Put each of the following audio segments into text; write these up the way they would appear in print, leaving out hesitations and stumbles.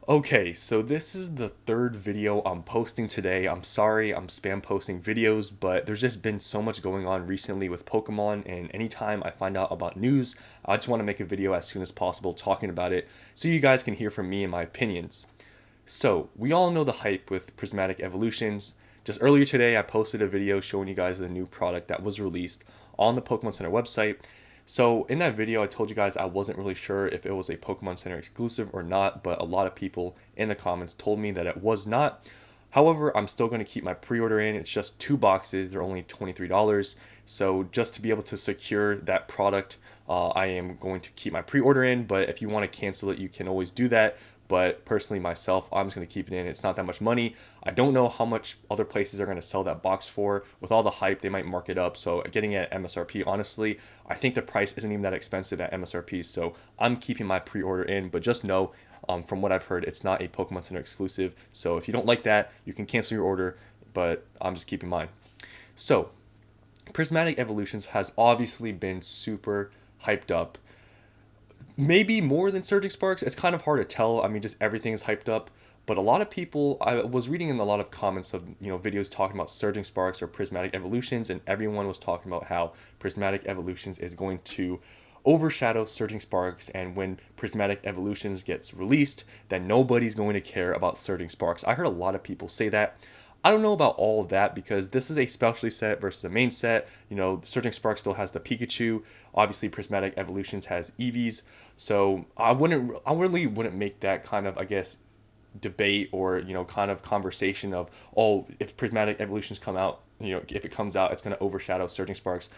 Okay, so this is the third video I'm posting today. I'm sorry I'm spam posting videos, but there's just been so much going on recently with Pokemon, and anytime I find out about news, I just want to make a video as soon as possible talking about it so you guys can hear from me and my opinions. So, we all know the hype with Prismatic Evolutions. Just earlier today, I posted a video showing you guys the new product that was released on the Pokemon Center website. So, in that video, I told you guys I wasn't really sure if it was a Pokemon Center exclusive or not, but a lot of people in the comments told me that it was not. However, I'm still going to keep my pre-order in. It's just 2 boxes. They're only $23. So just to be able to secure that product, I am going to keep my pre-order in. But if you want to cancel it, you can always do that. But personally, myself, I'm just going to keep it in. It's not that much money. I don't know how much other places are going to sell that box for. With all the hype, they might mark it up. So getting it at MSRP, honestly, I think the price isn't even that expensive at MSRP. So I'm keeping my pre-order in. But just know, from what I've heard, it's not a Pokemon Center exclusive. So if you don't like that, you can cancel your order. But I'm just keeping mine. So Prismatic Evolutions has obviously been super hyped up, maybe more than Surging Sparks. It's kind of hard to tell. I mean, just everything is hyped up. But a lot of people, I was reading in a lot of comments of videos talking about Surging Sparks or Prismatic Evolutions, and everyone was talking about how Prismatic Evolutions is going to overshadow Surging Sparks, and when Prismatic Evolutions gets released, then nobody's going to care about Surging Sparks. I heard a lot of people say that. I don't know about all of that because this is a specialty set versus a main set. Surging Spark still has the Pikachu. Obviously, Prismatic Evolutions has Eevees. So I really wouldn't make that kind of, I guess, debate or kind of conversation of, oh, if Prismatic Evolutions come out, if it comes out, it's going to overshadow Surging Sparks.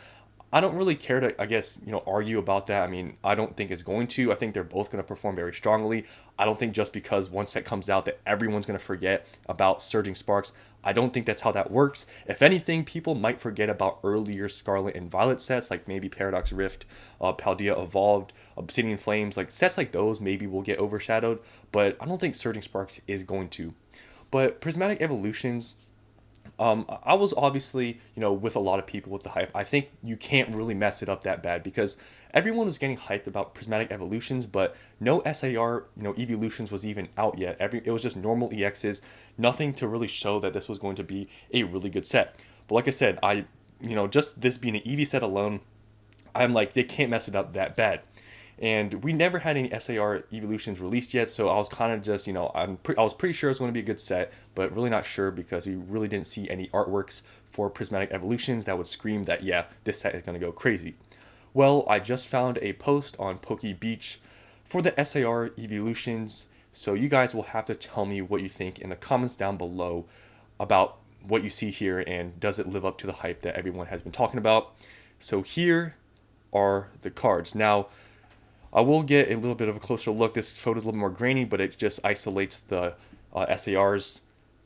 I don't really care to, I guess, argue about that. I mean, I don't think it's going to. I think they're both going to perform very strongly. I don't think just because one set comes out that everyone's going to forget about Surging Sparks. I don't think that's how that works. If anything, people might forget about earlier Scarlet and Violet sets, like maybe Paradox Rift, Paldea Evolved, Obsidian Flames, like sets like those maybe will get overshadowed, but I don't think Surging Sparks is going to. But Prismatic Evolutions, I was obviously, with a lot of people with the hype. I think you can't really mess it up that bad because everyone was getting hyped about Prismatic Evolutions, but no SAR, evolutions was even out yet. It was just normal EXs, nothing to really show that this was going to be a really good set. But like I said, just this being an Eevee set alone, I'm like, they can't mess it up that bad. And we never had any SAR evolutions released yet, so I was kind of just, I was pretty sure it was going to be a good set, but really not sure because we really didn't see any artworks for Prismatic Evolutions that would scream that, yeah, this set is going to go crazy. Well, I just found a post on Poke Beach for the SAR evolutions, so you guys will have to tell me what you think in the comments down below about what you see here and does it live up to the hype that everyone has been talking about. So here are the cards. Now, I will get a little bit of a closer look. This photo is a little more grainy, but it just isolates the SARs.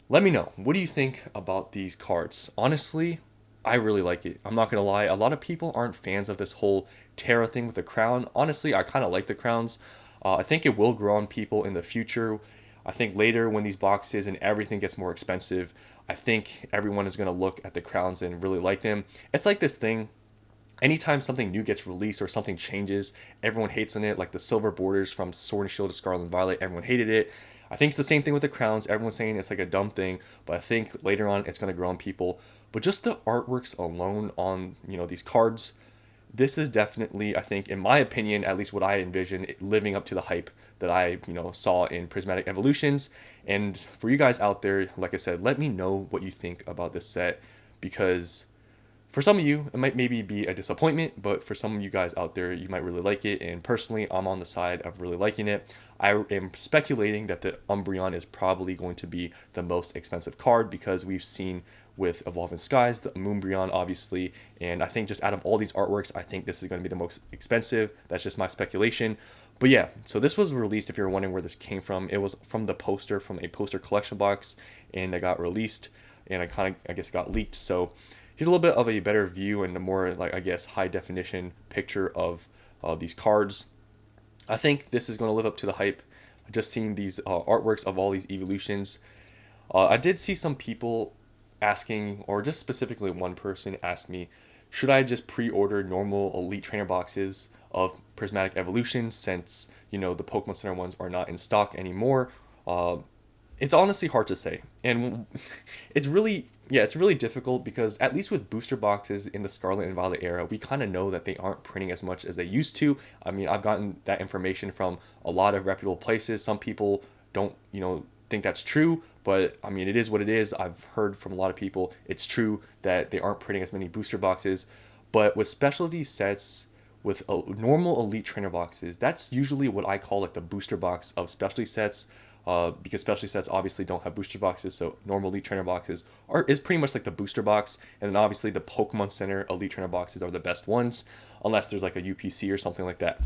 Let me know. What do you think about these cards? Honestly, I really like it. I'm not going to lie. A lot of people aren't fans of this whole Terra thing with the crown. Honestly, I kind of like the crowns. I think it will grow on people in the future. I think later when these boxes and everything gets more expensive, I think everyone is going to look at the crowns and really like them. It's like this thing, anytime something new gets released or something changes, everyone hates on it. Like the silver borders from Sword and Shield to Scarlet and Violet, everyone hated it. I think it's the same thing with the crowns. Everyone's saying it's like a dumb thing, but I think later on it's going to grow on people. But just the artworks alone on these cards, this is definitely, I think, in my opinion, at least what I envision, living up to the hype that I saw in Prismatic Evolutions. And for you guys out there, like I said, let me know what you think about this set because for some of you, it might maybe be a disappointment, but for some of you guys out there, you might really like it. And personally, I'm on the side of really liking it. I am speculating that the Umbreon is probably going to be the most expensive card because we've seen with Evolving Skies, the Moonbreon, obviously. And I think just out of all these artworks, I think this is going to be the most expensive. That's just my speculation. But yeah, so this was released, if you're wondering where this came from. It was from the poster, from a poster collection box, and it got released, and I guess, got leaked. So here's a little bit of a better view and a more, like, I guess, high definition picture of these cards. I think this is going to live up to the hype. Just seeing these artworks of all these evolutions. I did see some people asking, or just specifically one person asked me, should I just pre-order normal Elite Trainer boxes of Prismatic Evolution since, the Pokemon Center ones are not in stock anymore? It's honestly hard to say, and it's really difficult because at least with booster boxes in the Scarlet and Violet era, we kind of know that they aren't printing as much as they used to. I mean, I've gotten that information from a lot of reputable places. Some people don't, think that's true, but I mean, it is what it is. I've heard from a lot of people it's true that they aren't printing as many booster boxes, but with specialty sets, with normal elite trainer boxes, that's usually what I call like the booster box of specialty sets. Because specialty sets obviously don't have booster boxes, so normal elite trainer boxes is pretty much like the booster box, and then obviously the Pokemon Center elite trainer boxes are the best ones, unless there's like a UPC or something like that.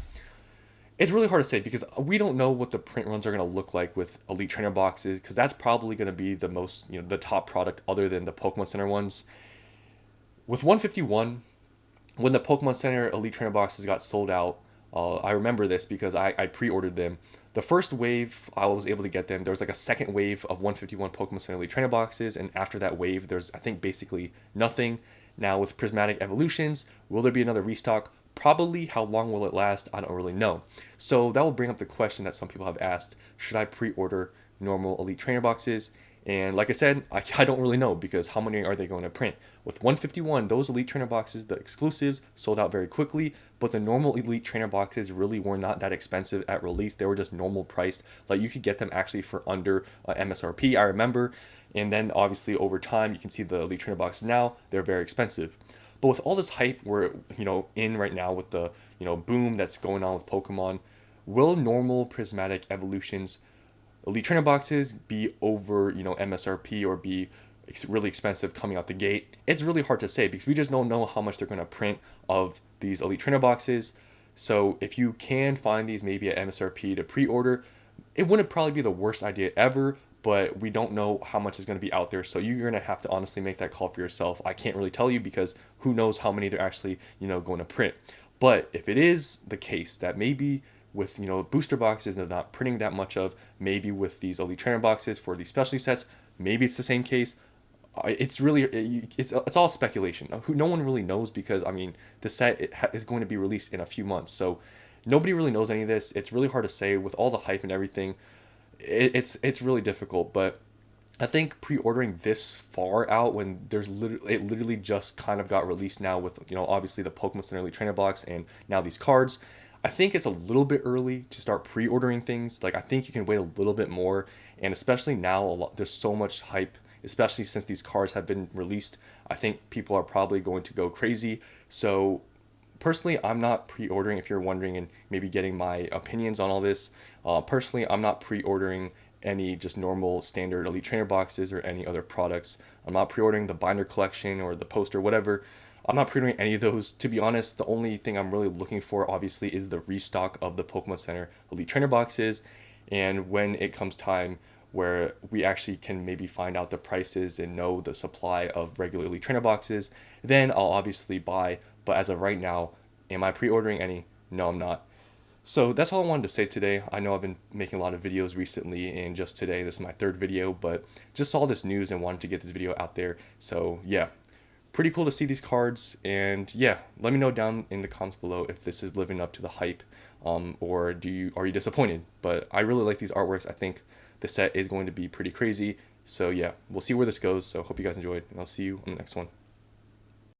It's really hard to say because we don't know what the print runs are going to look like with elite trainer boxes, because that's probably going to be the most, the top product other than the Pokemon Center ones. With 151, when the Pokemon Center Elite Trainer boxes got sold out, I remember this because I pre-ordered them. The first wave, I was able to get them. There was like a second wave of 151 Pokemon Center Elite Trainer boxes, and after that wave, there's, I think, basically nothing. Now with Prismatic Evolutions, will there be another restock? Probably. How long will it last? I don't really know. So that will bring up the question that some people have asked: should I pre-order normal Elite Trainer boxes? And like I said, I don't really know because how many are they going to print? With 151, those Elite Trainer boxes, the exclusives, sold out very quickly, but the normal Elite Trainer boxes really were not that expensive at release. They were just normal priced. Like you could get them actually for under MSRP, I remember. And then obviously over time, you can see the Elite Trainer boxes now, they're very expensive. But with all this hype we're, in right now with the, boom that's going on with Pokemon, will normal Prismatic Evolutions Elite Trainer boxes be over, MSRP or be really expensive coming out the gate? It's really hard to say because we just don't know how much they're going to print of these Elite Trainer boxes. So if you can find these maybe at MSRP to pre-order, it wouldn't probably be the worst idea ever, but we don't know how much is going to be out there. So you're going to have to honestly make that call for yourself. I can't really tell you because who knows how many they're actually, going to print. But if it is the case that maybe with booster boxes they're not printing that much of, maybe with these elite trainer boxes for these specialty sets, maybe it's the same case. It's really it's all speculation. No one really knows because I mean the set is going to be released in a few months, so nobody really knows any of this. It's really hard to say with all the hype and everything. It's really difficult, but I think pre-ordering this far out when it literally just kind of got released now with obviously the Pokemon Center Elite Trainer box and now these cards, I think it's a little bit early to start pre-ordering things. Like I think you can wait a little bit more, and especially now there's so much hype, especially since these cards have been released. I think people are probably going to go crazy. So personally, I'm not pre-ordering. If you're wondering and maybe getting my opinions on all this, personally, I'm not pre-ordering any just normal standard Elite Trainer boxes or any other products. I'm not pre-ordering the binder collection or the poster, whatever. I'm not pre-ordering any of those. To be honest, the only thing I'm really looking for, obviously, is the restock of the Pokemon Center Elite Trainer boxes. And when it comes time where we actually can maybe find out the prices and know the supply of regular Elite Trainer boxes, then I'll obviously buy. But as of right now, am I pre-ordering any? No, I'm not. So that's all I wanted to say today. I know I've been making a lot of videos recently, and just today, this is my third video, but just saw this news and wanted to get this video out there. So yeah, pretty cool to see these cards, and yeah, let me know down in the comments below if this is living up to the hype, or are you disappointed? But I really like these artworks. I think the set is going to be pretty crazy. So yeah, we'll see where this goes. So hope you guys enjoyed, and I'll see you on the next one.